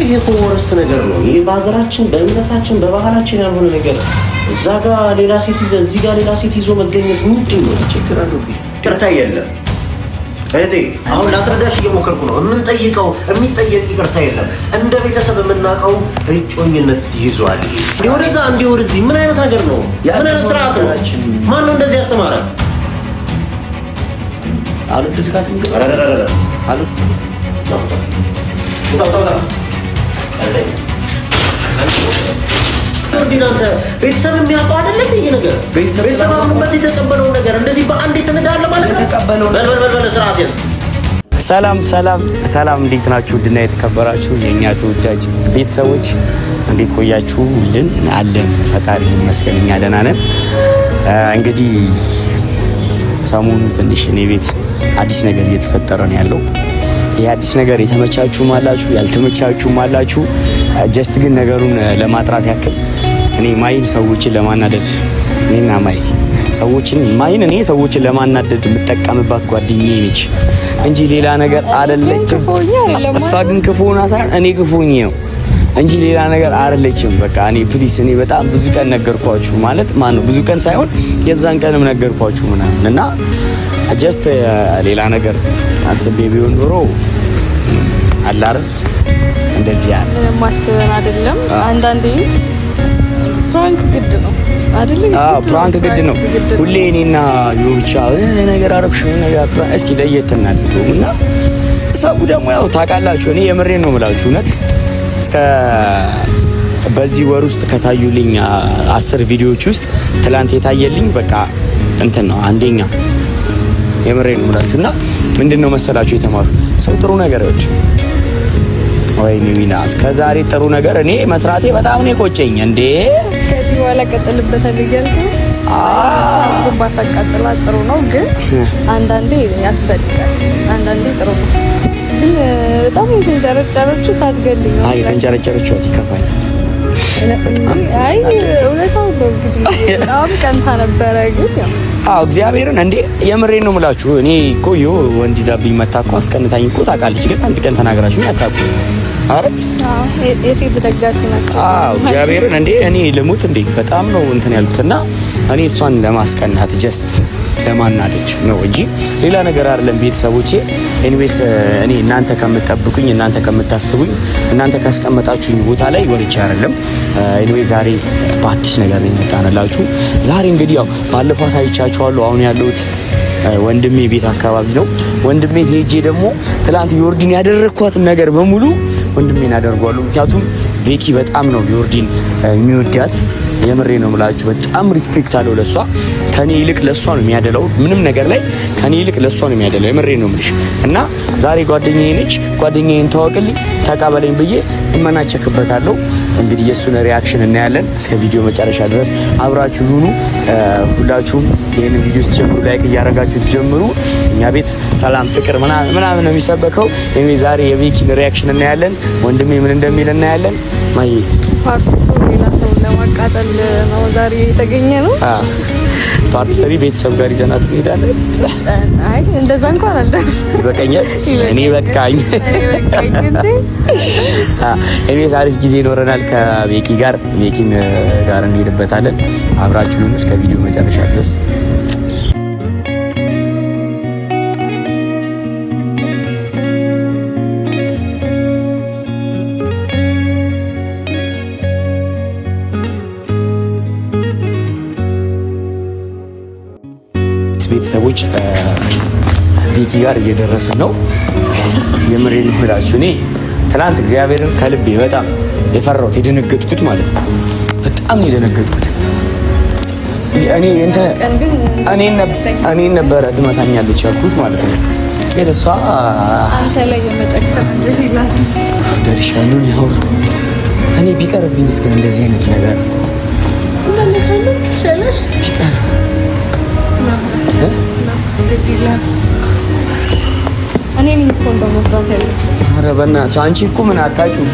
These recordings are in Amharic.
ይሄ ኮወረስት ነገር ነው። ይሄ በሀገራችን በእምነታችን በባህላችን ያልሆነ ነገር እዛ ጋር ሌላ ሴት ይዘህ እዚህ ጋር ሌላ ሴት ይዞ መገኘት ምንድን ነው? ችግር አለው። ይቅርታ የለም እህቴ፣ አሁን ላስረዳሽ እየሞከርኩ ነው። የምንጠይቀው የሚጠየቅ ይቅርታ የለም። እንደ ቤተሰብ የምናውቀው እጮኝነት ይዟል። እንዲህ ወደዛ እንዲህ ወደዚህ ምን አይነት ነገር ነው? ምን አይነት ስርዓት ነው? ማን ነው እንደዚህ ያስተማረ? አልወደድካትም ግን አሉ ኦርዲናንተ ቤተሰብ የሚያውቀው አይደለም ይሄ ነገር። ቤተሰብ አምኖበት የተቀበለው ነገር እንደዚህ በአንድ የተነዳለ ማለት ነው። ተቀበለው በል ስርዓት ያዝ። ሰላም እንዴት ናችሁ? ድና የተከበራችሁ የኛ ተወዳጅ ቤተሰቦች እንዴት ቆያችሁልን? አለን ፈጣሪ ይመስገን እኛ ደህና ነን። እንግዲህ ሰሞኑ ትንሽ እኔ ቤት አዲስ ነገር እየተፈጠረ ነው ያለው። ይሄ አዲስ ነገር የተመቻችሁም አላችሁ ያልተመቻችሁም አላችሁ። ጀስት ግን ነገሩን ለማጥራት ያክል እኔ ማይን ሰዎችን ለማናደድ እኔና ሰዎችን ለማናደድ የምጠቀምባት ጓደኛዬ ነች እንጂ ሌላ ነገር አይደለችም። እሷ ግን ክፉ ሆና ሳይሆን እኔ ክፉ ሆኜ ነው እንጂ ሌላ ነገር አይደለችም። በቃ እኔ ፕሊስ እኔ በጣም ብዙ ቀን ነገርኳችሁ ማለት ማነው ብዙ ቀን ሳይሆን የዛን ቀንም ነገርኳችሁ ምናምን እና ጀስት ሌላ ነገር አስቤ ቢሆን ኖሮ አላር እንደዚህ ያለ ማስበን አይደለም። አንዳንዴ ፕራንክ ግድ ነው አይደለም? ፕራንክ ግድ ነው። ሁሌ እኔና ዮብቻ ነገር አረብሽ ነገር እስኪ ለየት እናድርገውና ሰው ደግሞ ያው ታውቃላችሁ እኔ የምሬን ነው የምላችሁ እውነት እስከ በዚህ ወር ውስጥ ከታዩልኝ 10 ቪዲዮዎች ውስጥ ትላንት የታየልኝ በቃ እንትን ነው አንደኛ የምሬን ነው የምላችሁና ምንድነው መሰላችሁ የተማሩ ሰው ጥሩ ነገር ይወድ ወይኔ ሚና እስከዛሬ ጥሩ ነገር እኔ መስራቴ በጣም ነው የቆጨኝ። እንዴ ከዚህ በኋላ ቀጥልበታል እያልኩ ዝምባታ ቀጥላ ጥሩ ነው ግን አንዳንዴ ያስፈልጋል። አንዳንዴ ጥሩ ነው ግን በጣም ተንጨረጨረችው ሳትገልኝ ነው። አይ ተንጨረጨረችው ይከፋል። አይ እውነታው ነው እንግዲህ በጣም ቀንታ ነበረ ግን ያው እግዚአብሔርን እንዴ የምሬን ነው የምላችሁ እኔ እኮ ወንድ ይዛብኝ መታ እኮ አስቀንታኝ እኮ ታውቃለች ግን አንድ ቀን ተናግራችሁ ያታቁ አረ የሴት ደጋፊ ናት። እግዚአብሔርን እንዴ እኔ ልሙት እንዴ በጣም ነው እንትን ያልኩትና እኔ እሷን ለማስቀናት ጀስት ለማናደድ ነው እንጂ ሌላ ነገር አይደለም። ቤተሰቦቼ ኤኒዌይስ እኔ እናንተ ከምትጠብቁኝ እናንተ ከምታስቡኝ እናንተ ካስቀመጣችሁኝ ቦታ ላይ ወርጄ አይደለም። ኤኒዌይስ ዛሬ በአዲስ ነገር ነው የመጣንላችሁ። ዛሬ እንግዲህ ያው ባለፈው አሳይቻችኋለሁ። አሁን ያለሁት ወንድሜ ቤት አካባቢ ነው። ወንድሜ ሄጄ ደግሞ ትላንት ዮርዲን ያደረኳትን ነገር በሙሉ ወንድሜን አደርጓለሁ። ምክንያቱም ቤኪ በጣም ነው ዮርዲን የሚወዳት የምሬ ነው የምላችሁ በጣም ሪስፔክት አለው ለሷ ከኔ ይልቅ ለሷ ነው የሚያደለው ምንም ነገር ላይ ከኔ ይልቅ ለሷ ነው የሚያደለው የምሬ ነው የምልሽ እና ዛሬ ጓደኛዬ ነች ጓደኛዬን ተዋወቅልኝ ተቀበለኝ ብዬ እመናቸክበታለሁ እንግዲህ የሱን ሪአክሽን እናያለን እስከ ቪዲዮ መጨረሻ ድረስ አብራችሁ ሁኑ ሁላችሁም ይሄንን ቪዲዮ ስትጀምሩ ላይክ እያደረጋችሁ ትጀምሩ እኛ ቤት ሰላም ፍቅር ምናምን ነው የሚሰበከው ዛሬ የቤኪን ሪአክሽን እናያለን ወንድሜ ምን እንደሚል እናያለን ማይ ፓርት ሌላ ሰው ለማቃጠል ነው ዛሬ የተገኘ ነው ፓርት 3 ቤተሰብ ጋር ይዘናት እንሄዳለን አይ እንደዛ እንኳን አለ ይበቃኛል እኔ በቃኝ እኔ ዛሬ ጊዜ ይኖረናል ከቤኪ ጋር ቤኪን ጋር እንሄድበታለን አብራችሁን እስከ ቪዲዮ መጨረሻ ድረስ ቤተሰቦች ቤኪ ጋር እየደረስን ነው የምሬን ነው እላችሁ እኔ ትናንት እግዚአብሔርን ከልቤ በጣም የፈራሁት የደነገጥኩት ማለት ነው በጣም ነው የደነገጥኩት እኔ ነበረ ትመታኛለች ያልኩት ማለት ነው ግን እሷ አንተ ላይ የመጨከን እንደዚህ ይላል ደርሻለሁ ነው እኔ ቢቀርብኝ እስከ እንደዚህ አይነት ነገር ሸለሽ ቢቀር እኔ ምን ኮንዶ መፍራት ያለው ኧረ በእናትሽ አንቺ እኮ ምን አታውቂው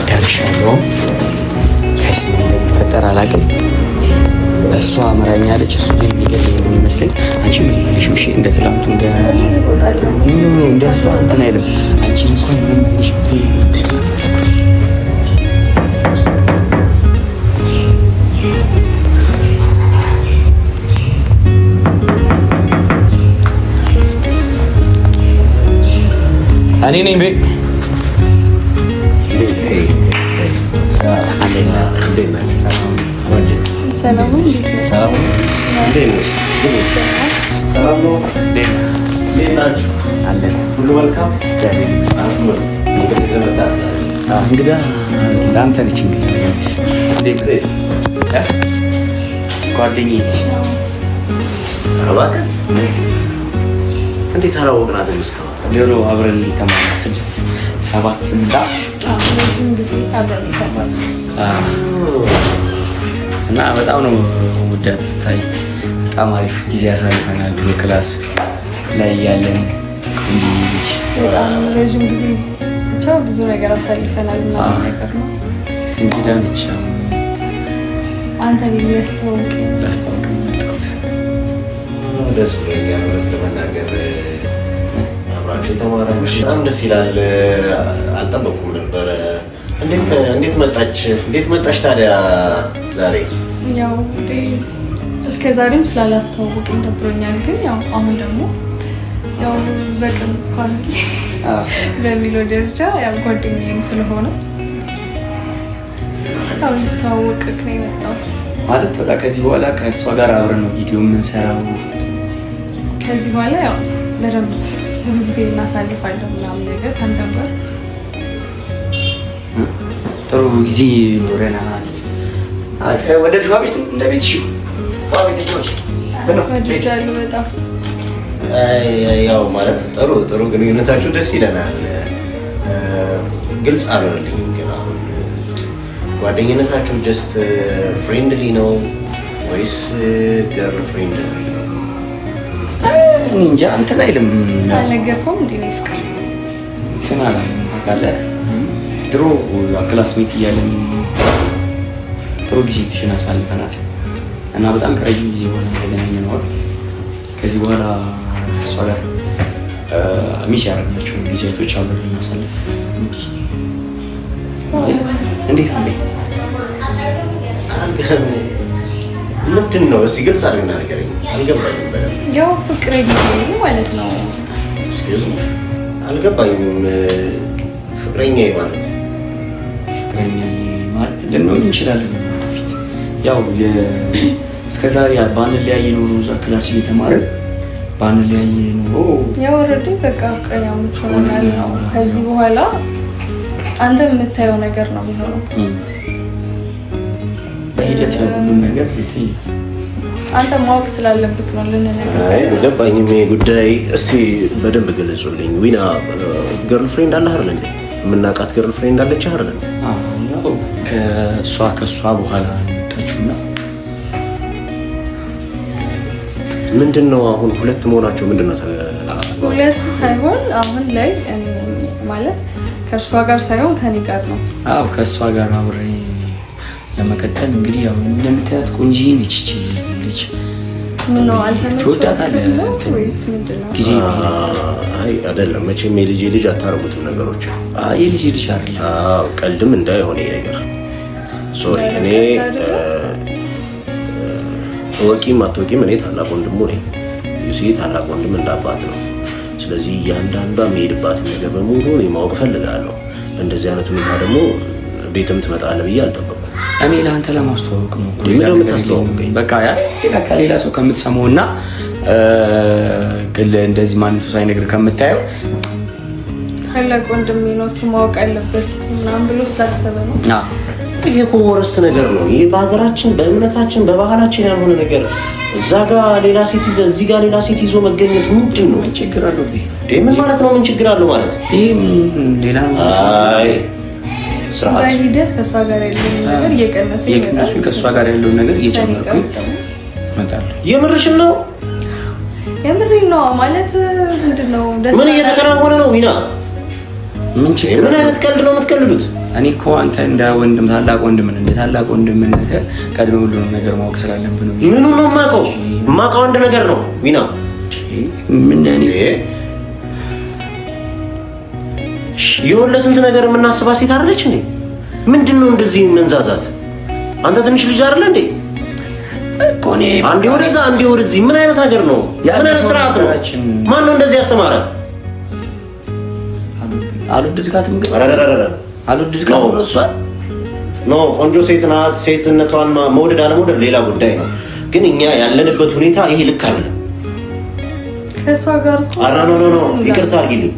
ደርሻለሁ ጋይስ ምን እንደሚፈጠር አላውቅም እሷ አመራኛለች። እሱ ግን የሚገርም ነው የሚመስለኝ። አንቺ ምን ይመስልሽ? እሺ እንደ ትላንቱ እንደ እሷ እንትን አይልም። አንቺ እንኳን ምንም አይልሽ። እኔ ነኝ ቤት እንግዳ ለአንተ ነች። ጓደኛዬ ነች። እንዴት አላወቅናትም እስካሁን? ድሮ አብረን ተማርና 6 7 8 እና በጣም ነው ውዳት ታይ። በጣም አሪፍ ጊዜ ያሳልፈናል። ድሮ ክላስ ላይ ያለን ልጅ በጣም ረጅም ጊዜ ብቻ ብዙ ነገር አሳልፈናል። እና ነገር ነው እንግዳ ነች። አንተ ሊያስተዋውቅ ደስ ብሎኛል። እውነት ለመናገር አብራችሁ የተማራችሁ በጣም ደስ ይላል። አልጠበኩም ነበረ። እንዴት መጣች ታዲያ ዛሬ? ያው እስከ ዛሬም ስላላስተዋወቀኝ ደብሮኛል። ግን ያው አሁን ደግሞ ያው በቅርብ ፋሚሊ በሚለው ደረጃ ያው ጓደኛዬም ስለሆነ ያው ልተዋወቅክ ነው የመጣሁት። ማለት በቃ ከዚህ በኋላ ከእሷ ጋር አብረን ነው ቪዲዮ የምንሰራው። ከዚህ በኋላ ያው በደንብ ብዙ ጊዜ እናሳልፋለን ምናምን ነገር ከአንተ ጋር ጥሩ ጊዜ ይኖረናል። ወደ ልጇ ቤት እንደ ቤት ሺ ወድጃለሁ በጣም። ያው ማለት ጥሩ ግንኙነታችሁ ደስ ይለናል። ግልጽ አልሆነልኝም ግን አሁን ጓደኝነታችሁ ጀስት ፍሬንድሊ ነው ወይስ ገርል ፍሬንድ ነው? እንጃ እንትን አይልም። አልነገርኩም እንዴ ነው ፍቅር እንትን አላለም። ታውቃለህ ድሮ ክላስሜት እያለን ጥሩ ጊዜ አሳልፈናል እና በጣም ከረጅም ጊዜ በኋላ ተገናኘን ነው። ከዚህ በኋላ ከእሷ ጋር ሚስ ያደረግናቸው ጊዜያቶች አብረን እናሳልፍ። እንዴት ነው ምንድን ነው? እስኪ ግልጽ አድርግና ንገረኝ። አልገባኝም በደምብ። ያው ፍቅር ጊዜ ማለት ነው። አልገባኝም። ፍቅረኛ ማለት ልንሆን እንችላለን ፊት ያው እስከዛሬ ባንለያይ ኖሮ እዛ ክላስ እየተማርን ባንለያይ ኖሮ ያው ኦልሬዲ በቃ ፍቅረኛሞች ሆነናል ነው። ከዚህ በኋላ አንተ የምታየው ነገር ነው የሚሆነው። በሂደት ሁሉም ነገር ይታይ አንተ ማወቅ ስላለብህ ነው ልንነግርህ። አልገባኝም ይሄ ጉዳይ። እስቲ በደንብ ገለጹልኝ። ዊና ገርል ፍሬንድ አለህ አይደል እንዴ? የምናውቃት ገርል ፍሬንድ አለች አይደል? አዎ ከእሷ በኋላ መጣችሁና ምንድነው አሁን ሁለት መሆናቸው ምንድነው? ሁለት ሳይሆን አሁን ላይ ማለት ከእሷ ጋር ሳይሆን ከኔ ጋር ነው። አዎ ከእሷ ጋር አብሬ ለመቀጠል እንግዲህ ያው እንደምታያት ቆንጆ ነች ልጅ። ምን ነው አልተመቸኝም ትወዳታለህ ወይስ ምንድነው? ጊዜ አይ አይደለም መቼም የልጅ አታረጉትም ነገሮች። የልጅ አይደለም። ቀልድም እንዳይሆን ይሄ ነገር ሶሪ። እኔ ተወቂም አትወቂም እኔ ታላቅ ወንድሙ ነኝ። ዩሲ ታላቅ ወንድም እንዳባት ነው። ስለዚህ እያንዳንዷ የሚሄድባትን ነገር በሙሉ እኔ ማወቅ እፈልጋለሁ። በእንደዚህ አይነት ሁኔታ ደግሞ ቤትም ትመጣለህ ብዬ አልጠበቅኩም። እኔ ለአንተ ለማስተዋወቅ ነው። ምንድነው የምታስተዋወቀኝ? በቃ ከሌላ ሰው ከምትሰማውና እንደዚህ ማንም ሰው ሳይነግር ከምታየው ታላቅ ወንድሜ ነው እሱ ማወቅ አለበት ምናምን ብሎ ስላሰበ ነው። ይሄ እኮ ወረስት ነገር ነው። ይሄ በሀገራችን በእምነታችን በባህላችን ያልሆነ ነገር እዛ ጋር ሌላ ሴት ይዘህ እዚህ ጋር ሌላ ሴት ይዞ መገኘት ምንድን ነው? ምን ችግር አለው? ምን ማለት ነው? ምን ችግር አለው ማለት? ይሄ ሌላ አይ ስርዓት በሂደት ከእሷ ጋር ያለውን ነገር እየቀነሰ ይመጣል። ከእሷ ጋር ያለውን ነገር እየጨመርኩኝ እመጣለሁ። የምርሽን ነው? የምሬን ነው ማለት ምንድን ነው? ምን እየተከናወነ ነው? ዊና ምን ችግር? ምን አይነት ቀልድ ነው የምትቀልዱት? እኔ እኮ አንተ እንደ ወንድም ታላቅ ወንድም እንደ ታላቅ ወንድምነት ቀድሜ ሁሉንም ነገር ማወቅ ስላለብህ ነው። ምኑ ነው የማውቀው አንድ ነገር ነው ዊና። ምን እኔ የወለ ስንት ነገር የምናስባት ሴት አይደለች እንዴ? ምንድነው እንደዚህ መንዛዛት? አንተ ትንሽ ልጅ አይደለ እንዴ? እኮኔ አንዴ ወደዛ አንዴ ወደዚህ ምን አይነት ነገር ነው? ምን አይነት ስርዓት ነው? ማን ነው እንደዚህ ያስተማረ? አልወደድካትም ግን አልወደድካትም ነው እሷ ነው ቆንጆ ሴት ናት። ሴትነቷን መውደድ አለመውደድ ሌላ ጉዳይ ነው። ግን እኛ ያለንበት ሁኔታ ይሄ ልክ አይደለም። ከሷ ጋር ኖ ይቅርታ አድርጊልኝ።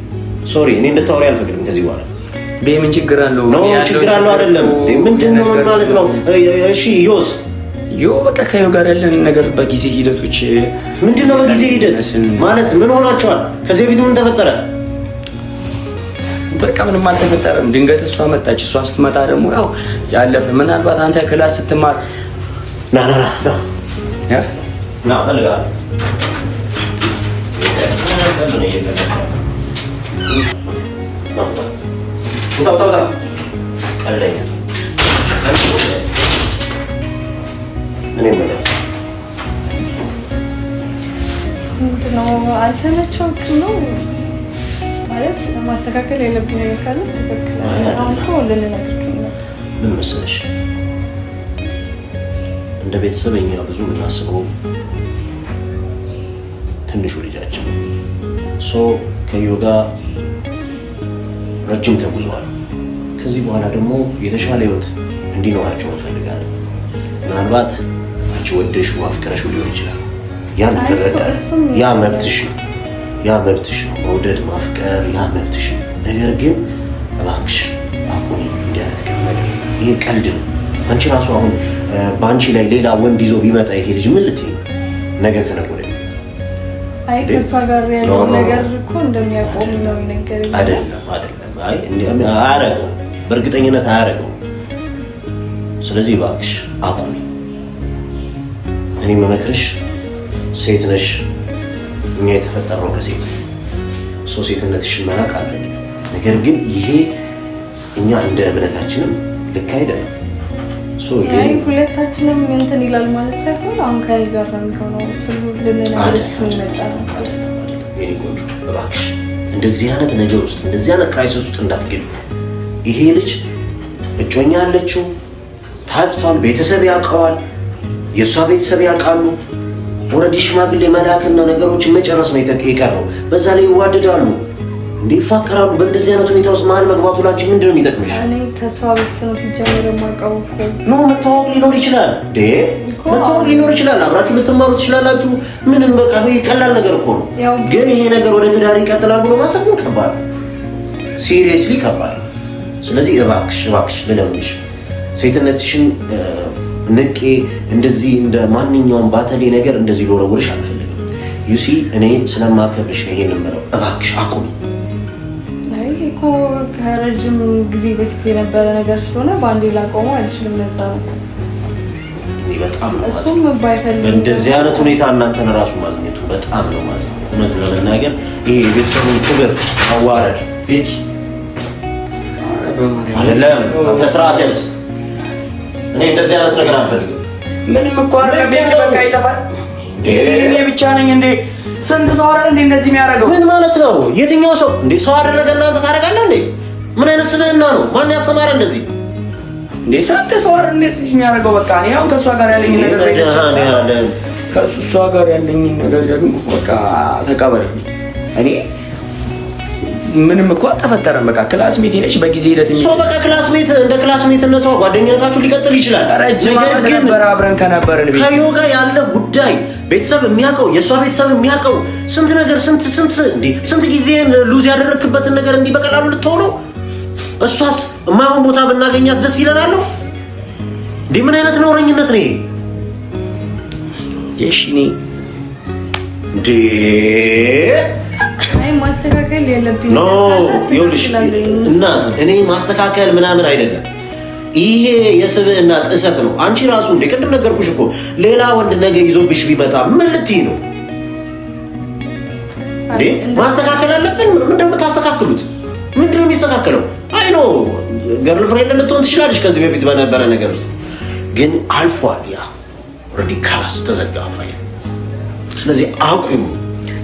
ሶሪ እኔ እንድታወሪ አልፈቅድም ከዚህ በኋላ። በምን ችግር አለው? ነው ችግር አለው አይደለም? ምንድነው ማለት ነው? እሺ በቃ ከዩ ጋር ያለን ነገር በጊዜ ሂደቶች ምንድነው? በጊዜ ሂደት ማለት ምን ሆናችኋል? ከዚህ በፊት ምን ተፈጠረ? በቃ ምንም አልተፈጠረም። ድንገት እሷ መጣች። እሷ ስትመጣ ደግሞ ያው ያለፈ ምናልባት አንተ ክላስ ስትማር ና ፈልጋ ምንድነው? አልሰለቻችሁም ነው ማለት ማስተካከል የለብኝ ነገር ካለ አስተካክል። አሁን እኮ ልንነግርህ ነው። ምን መሰለሽ እንደ ቤተሰብ እኛ ብዙ የምናስበው ትንሹ ልጃችን ከዮ ጋር ረጅም ተጉዟል። ከዚህ በኋላ ደግሞ የተሻለ ህይወት እንዲኖራቸው እንፈልጋለን። ምናልባት አንቺ ወደሽው አፍቅረሽው ሊሆን ይችላል። ያን ተረዳት። ያ መብትሽ ነው። መውደድ ማፍቀር ያ መብትሽ ነው። ነገር ግን እባክሽ አቁሚ እንዲህ አይነት ነገር። ይሄ ቀልድ ነው። አንቺ ራሱ አሁን በአንቺ ላይ ሌላ ወንድ ይዞ ቢመጣ ይሄ ልጅ ምን ልትይ ነገ ከነገ ወዲያ? አይ ከሷ ጋር ያለው ነገር እኮ እንደሚያቆም ነው የነገረኝ። አይደለም አይ አያረገውም፣ በእርግጠኝነት አያረገውም። ስለዚህ እባክሽ አቁሚ። እኔ መመክርሽ ሴት ነሽ። እኛ የተፈጠርነው ከሴት ሴትነትሽን መናቅ አልፈልግም። ነገር ግን ይሄ እኛ እንደ እምነታችንም ልክ አይደለም። አይ ሁለታችንም እንትን ይላል ማለት ሳይሆን አሁን ከኔ ጋር ነው የሚሆነው። እሱ ልንነግርሽ ነው የመጣው። የኔ ቆንጆ እባክሽ እንደዚህ አይነት ነገር ውስጥ እንደዚህ አይነት ክራይሲስ ውስጥ እንዳትገቢ። ይሄ ልጅ እጮኛ አለችው፣ ታጭቷል፣ ቤተሰብ ያውቀዋል፣ የእሷ ቤተሰብ ያውቃሉ። ወረዲ ሽማግሌ መላክና ነገሮችን መጨረስ ነው የቀረው። በዛ ላይ ይዋደዳሉ እንዴ ይፋቀራሉ። በእንደዚህ አይነት ሁኔታ ውስጥ መሀል መግባቱ ላንቺ ምንድን ነው የሚጠቅምሽ? እኔ ከሷ ቤት ነው ሲጀምር የማውቀው እኮ ነው። መታወቅ ሊኖር ይችላል እንዴ መታወቅ ሊኖር ይችላል። አብራችሁ ልትማሩ ትችላላችሁ። ምንም በቃ ይሄ ቀላል ነገር እኮ ነው። ግን ይሄ ነገር ወደ ትዳር ይቀጥላል ብሎ ማሰብ ግን ከባድ፣ ሲሪየስሊ ከባድ። ስለዚህ እባክሽ ልለምንሽ ሴትነትሽን ንቄ እንደዚህ እንደ ማንኛውም ባተሌ ነገር እንደዚህ ሎረውልሽ አልፈልግም። ዩሲ እኔ ስለማከብርሽ ነው ይሄን የምለው። እባክሽ አቁሚ። እኮ ከረጅም ጊዜ በፊት የነበረ ነገር ስለሆነ በአንዴ ላቆመው አልችልም። ለዛ ነው በጣም ነው እሱም ባይፈልግ እንደዚህ አይነት ሁኔታ እናንተን ራሱ ማግኘቱ በጣም ነው ማለት ነው። እውነት ለመናገር ይሄ የቤተሰቡን ክብር አዋረድ ቤት አይደለም። አንተ ስርዓት ያዝ። እኔ እንደዚህ አይነት ነገር አልፈልግም። ምንም እኮ አይደለም። ቤት በቃ ይጠፋል። እኔ ብቻ ነኝ እንዴ? ስንት ሰው አይደል እንዴ እንደዚህ የሚያደርገው? ምን ማለት ነው? የትኛው ሰው እንዴ ሰው አደረገ? እናንተ ታደርጋለህ እንዴ? ምን አይነት ስብዕና ነው? ማን ያስተማረ እንደዚህ እንዴ? ስንት ሰው አይደል እንደዚህ የሚያደርገው? በቃ እኔ አሁን ከእሷ ጋር ያለኝ ነገር ከእሷ ጋር ያለኝ ነገር ደግሞ በቃ ተቀበልኝ። እኔ ምንም እኮ አልተፈጠረም። በቃ ክላስሜት ነች። በጊዜ ሂደት ሰው በቃ ክላስሜት እንደ ክላስሜትነቷ ጓደኝነታችሁ ሊቀጥል ይችላል። ነገር ግን አብረን ከነበርን ቤት ከዮ ጋር ያለ ጉዳይ ቤተሰብ የሚያውቀው የእሷ ቤተሰብ የሚያውቀው ስንት ነገር ስንት ጊዜን ሉዝ ያደረክበትን ነገር እንዲህ በቀላሉ ልትሆነው። እሷስ የማይሆን ቦታ ብናገኛት ደስ ይለናል እንዴ? ምን አይነት ነውረኝነት ነው ይሄ? የሽኔ እንዴ አይ ማስተካከል የለብኝ ነው። ይኸውልሽ እናት እኔ ማስተካከል ምናምን አይደለም። ይሄ የስብዕና ጥሰት ነው። አንቺ ራሱ እንደ ቅድም ነገርኩሽ እኮ ሌላ ወንድ ነገ ይዞብሽ ቢመጣ ምን ልትይ ነው እንዴ? ማስተካከል አለብን። ምንድነው የምታስተካክሉት? ምንድነው የሚስተካከለው? አይ ነው ገርል ፍሬንድ ልትሆን ትችላለች ከዚህ በፊት በነበረ ነገር ውስጥ ግን አልፏል። ያ ኦልሬዲ ካላስ ተዘጋ ፋይል። ስለዚህ አቁም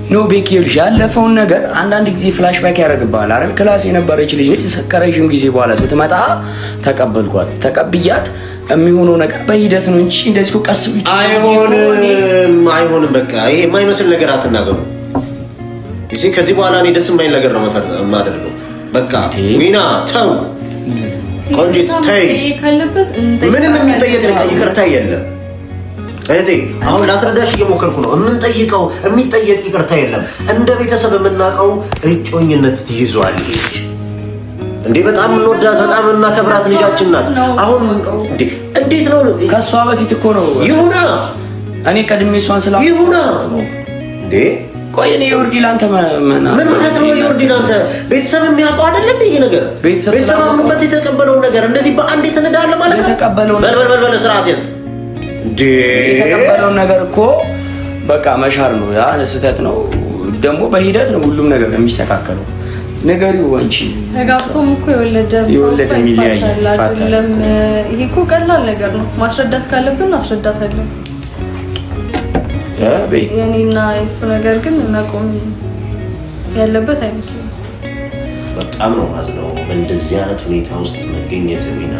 ኖ ቤኪ ይልሽ ያለፈውን ነገር አንዳንድ ጊዜ ፍላሽ ባክ ያደርግብሃል አይደል? ክላስ የነበረች ልጅ ከረዥም ጊዜ በኋላ ስትመጣ ተቀበልኳት ተቀብያት የሚሆነው ነገር በሂደት ነው እንጂ እንደዚህ ቀስ ብሎ አይሆንም። በቃ ይሄ የማይመስል ነገር አትናገሩ። ከዚህ በኋላ እኔ ደስ የማይል ነገር ነው የማደርገው። በቃ ዊና ተው፣ ቆንጂት ተይ። ምንም የሚጠየቅ ይቅርታ የለም እህቴ። አሁን ላስረዳሽ እየሞከርኩ ነው። የሚጠየቅ ይቅርታ የለም። እንደ ቤተሰብ የምናውቀው እጮኝነት ይዟል እንዴ። በጣም እንወዳት በጣም እናከብራት ልጃችን ናት። አሁን እንዴት ነው ከሷ በፊት እኮ ነው ይሁና። እኔ ቀድሜ እሷን ስላ ይሁና እንዴ። ቆይ እኔ ዮርዲ ላንተ ምን ማለት ነው? ዮርዲ ላንተ ቤተሰብ የሚያውቀው አይደለም ይሄ ነገር። ቤተሰብ አምኖበት የተቀበለውን ነገር እንደዚህ በአንዴ ተነዳለ ማለት ነው። በል ስርዓት ያዝ እንዴ። የተቀበለውን ነገር እኮ በቃ መሻር ነው። ያ ስህተት ነው ደግሞ በሂደት ነው ሁሉም ነገር የሚስተካከለው። ነገሪው አንቺ ተጋብቶም እኮ የወለደ የሚለያይ አይደለም። ይሄ እኮ ቀላል ነገር ነው። ማስረዳት ካለብን አስረዳታለን። የኔና የሱ ነገር ግን መቆም ያለበት አይመስልም። በጣም ነው ማዝነው በእንደዚህ አይነት ሁኔታ ውስጥ መገኘት ዊና።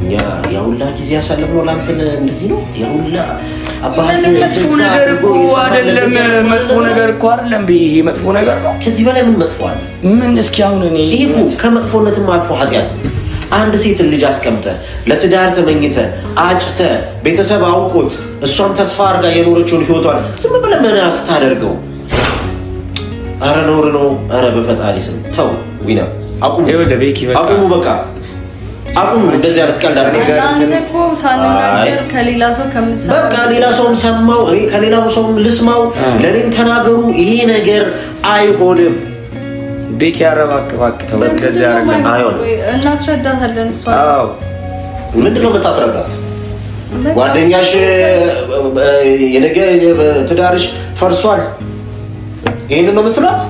እኛ ያውላ ጊዜ ያሳለፍነው ላንተ እንደዚህ ነው። ያውላ አባቴ መጥፎ ነገር እኮ አይደለም። መጥፎ ነገር እኮ አይደለም። ይሄ መጥፎ ነገር ነው። ከዚህ በላይ ምን መጥፎ አለ? ምን እስኪ አሁን እኔ ይሄ ከመጥፎነትም አልፎ ኃጢአት። አንድ ሴት ልጅ አስቀምጠ ለትዳር ተመኝተ አጭተ ቤተሰብ አውቆት እሷም ተስፋ አድርጋ የኖረችውን ህይወቷን ዝም ብለህ ምን አስታደርገው? አረ ኖር ነው። አረ በፈጣሪ ስም ተው ዊና፣ አቁሙ። አቁሙ በቃ አቁሙ። እንደዚህ አይነት ቀልድ አድርገህ አንተ እኮ ሳንናገር ከሌላ ሰው ከምትሰማ በቃ ሌላ ሰውም ሰማው፣ እኔ ከሌላው ሰውም ልስማው፣ ለኔም ተናገሩ። ይሄ ነገር አይሆንም። ቤኪ ያረባክባክተው እንደዚህ አይደለም። አይሆንም። እናስረዳታለን። እሷ አዎ ምንድነው የምታስረዳት? ጓደኛሽ የነገ ትዳርሽ ፈርሷል ይሄንን ነው የምትላት?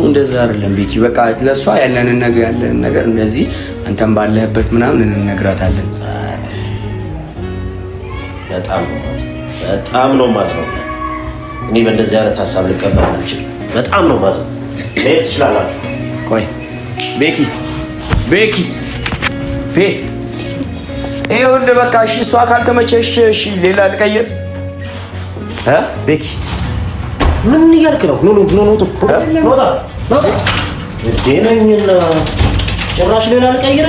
እንደዛ አይደለም ቤኪ። በቃ ለሷ ያለንን ነገር እንደዚህ አንተም ባለህበት ምናምን እንነግራታለን። በጣም ነው ማዝነው። እኔ በእንደዚህ አይነት ሀሳብ ልቀበል አልችልም። በጣም ነው ማዝነው። መሄድ ትችላላችሁ። ቆይ ቤኪ ይኸውልህ በቃ እሺ፣ እሷ ካልተመቸሽ እሺ ሌላ ልቀይር። ቤኪ ምን እያልክ ነው? ደነኝና ጭራሽ ሌላ ልቀይር?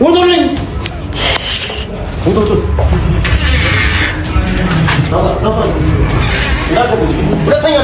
ውጡልኝ! ሁለተኛ